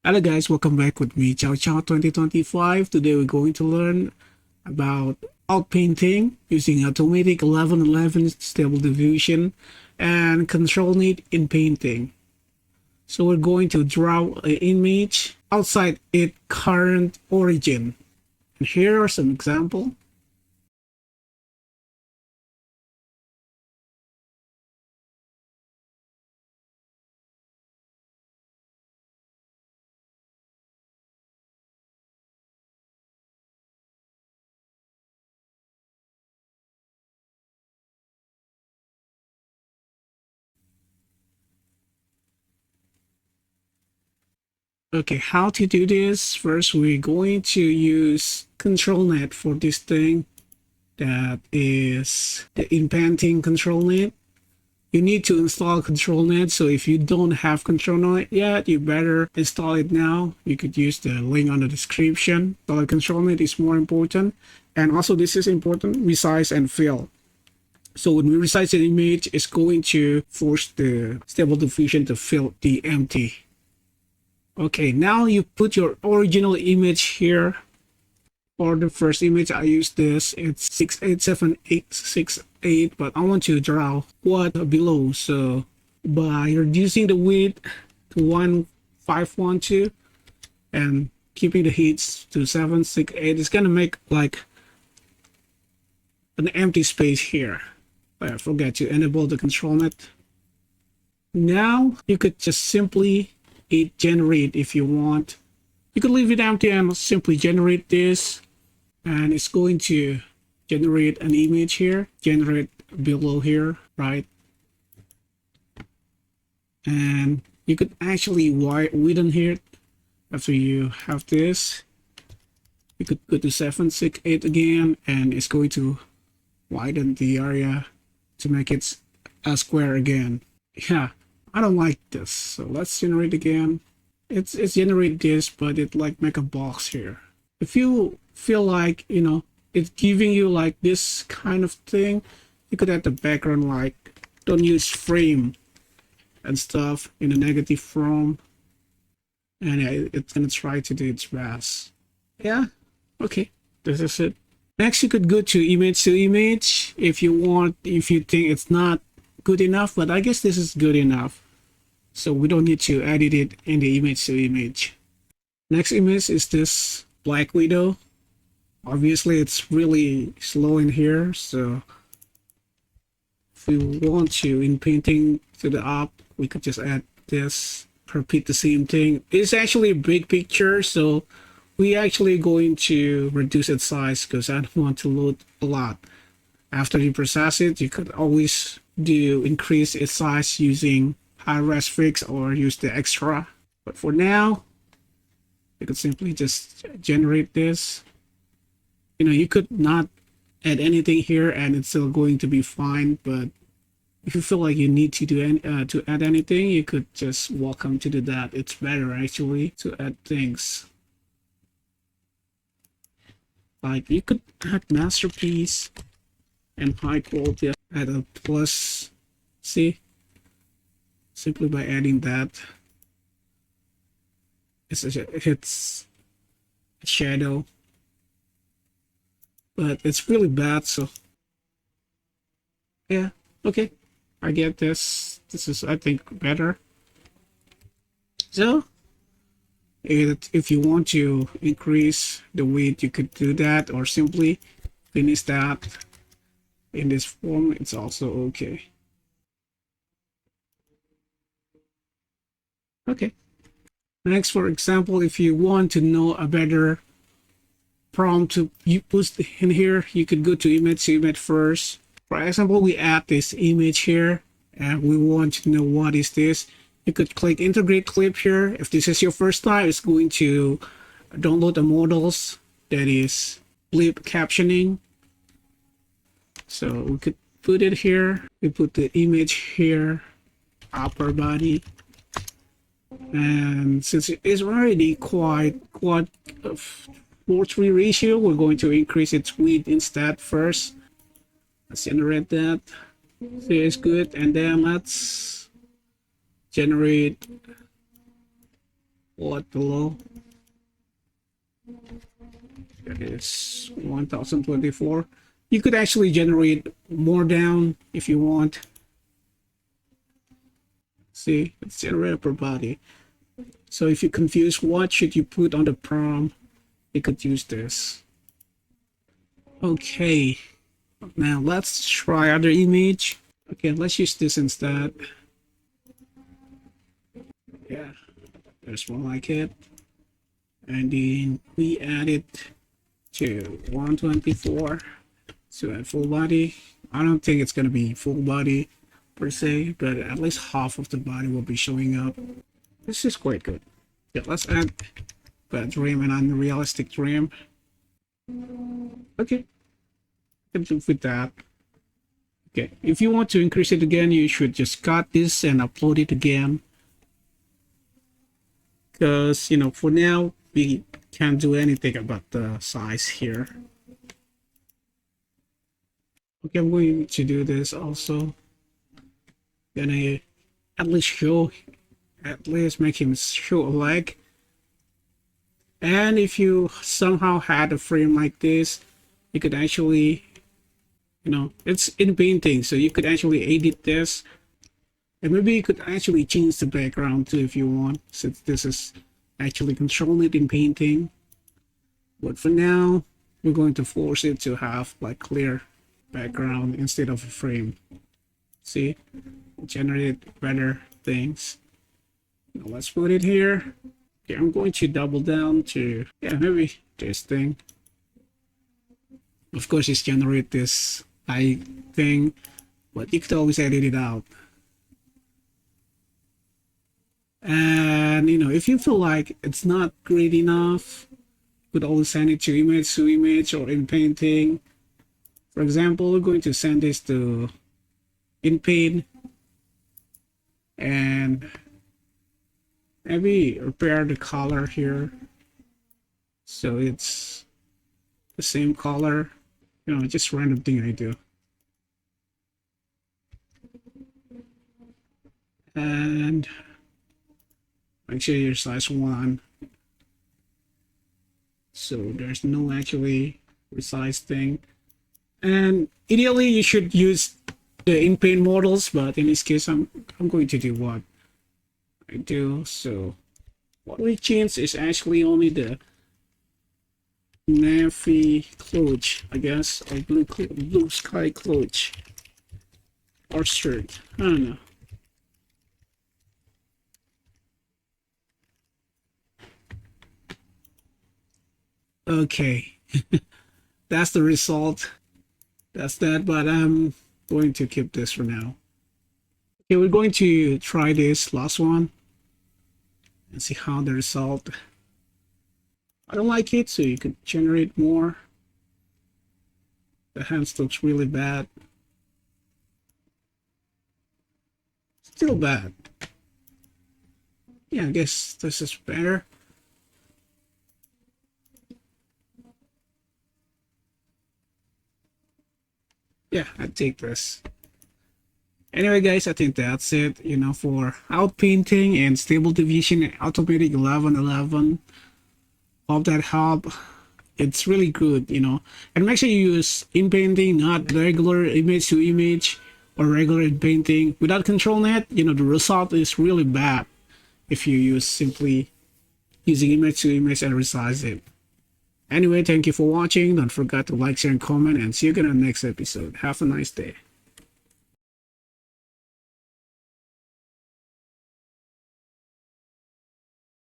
Hello guys, welcome back with me, Chow Chow 2025. Today we're going to learn about outpainting using automatic 1111 stable diffusion and ControlNet in painting. So we're going to draw an image outside its current origin. And here are some examples. Okay, how to do this? First, we're going to use ControlNet for this thing. That is the Inpainting ControlNet. You need to install ControlNet, so if you don't have ControlNet yet, you better install it now. You could use the link on the description. But ControlNet is more important, and also this is important: resize and fill. So when we resize an image, it's going to force the stable diffusion to fill the empty. Okay, now you put your original image here. For the first image, I use this. It's 687868, but I want to draw what below. So by reducing the width to 1512 and keeping the heats to 768, it's gonna make like an empty space here. I forget to enable the ControlNet. Now you could just simply hit generate if you want. You could leave it empty and simply generate this, and it's going to generate an image here, generate below here, right? And you could actually widen here. After you have this, you could go to 768 again, and it's going to widen the area to make it a square again. Yeah, I don't like this, so let's generate again. It's generate this, but it like make a box here. If you feel like, it's giving you like this kind of thing, you could add the background, like don't use frame and stuff in a negative form, and it's gonna try to do its best. Yeah, okay, this is it. Next, you could go to image if you want, if you think it's not good enough, but I guess this is good enough, so we don't need to edit it in the image to image. Next image is this Black Widow. Obviously it's really slow in here, so if we want to in painting to the up, we could just add this, repeat the same thing. It's actually a big picture, so we actually going to reduce its size because I don't want to load a lot. After you process it, you could always do increase its size using high res fix or use the extra, but for now you could simply just generate this. You could not add anything here and it's still going to be fine, but if you feel like you need to do to add anything, you could just welcome to do that. It's better actually to add things. Like you could add masterpiece and high quality, add a plus. See, simply by adding that, it's a shadow, but it's really bad. So yeah, okay, I get this. This is, I think, better. So if you want to increase the width, you could do that, or simply finish that in this form. It's also okay. Okay. Next, for example, if you want to know a better prompt to you put in here, you could go to image first. For example, we add this image here and we want to know what is this. You could click Interrogate CLIP here. If this is your first time, it's going to download the models, that is BLIP Captioning. So we could put it here. We put the image here, upper body. And since it is already quite 4:3 ratio, we're going to increase its width instead first. Let's generate that. See, it's good. And then let's generate what below. That is 1024. You could actually generate more down if you want. See, it's generated per body. So if you're confused, what should you put on the prompt, you could use this. Okay, now let's try other image. Okay, let's use this instead. Yeah, there's one like it. And then we add it to 124 to add full body. I don't think it's gonna be full body per se, but at least half of the body will be showing up. This is quite good. Yeah, let's add bad dream and unrealistic dream. Okay, can do with that. Okay, if you want to increase it again, you should just cut this and upload it again. Because, you know, for now, we can't do anything about the size here. Okay, I'm going to do this also. Gonna at least make him show a leg. And if you somehow had a frame like this, you could actually, you know, it's Inpainting, so you could actually edit this. And maybe you could actually change the background too if you want, since this is actually ControlNet Inpainting. But for now, we're going to force it to have like clear background instead of a frame. See, generate better things. Now let's put it here. Okay, I'm going to double down to, yeah, maybe this thing. Of course, it's generate this eye thing, but you could always edit it out. And, you know, if you feel like it's not great enough, you could always send it to image or Inpainting. For example, we're going to send this to Inpaint and maybe repair the color here so it's the same color. You know, just random thing I do. And make sure your size 1, so there's no actually resize thing. And ideally you should use the in-paint models, but in this case I'm going to do what I do. So what we change is actually only the navy clothes, I guess, or blue sky clothes or shirt, I don't know. Okay, that's the result. That's that, but I'm going to keep this for now. Okay, we're going to try this last one and see how the result. I don't like it, so you could generate more. The hands looks really bad. Still bad. Yeah, I guess this is better. Yeah, I take this. Anyway, guys, I think that's it, you know, for Outpainting and Stable Diffusion Automatic 1111. Hope that helped. It's really good, you know. And make sure you use Inpainting, not regular image to image or regular Inpainting. Without ControlNet, you know, the result is really bad if you use simply using image to image and resize it. Anyway, thank you for watching. Don't forget to like, share, and comment, and see you again in the next episode. Have a nice day.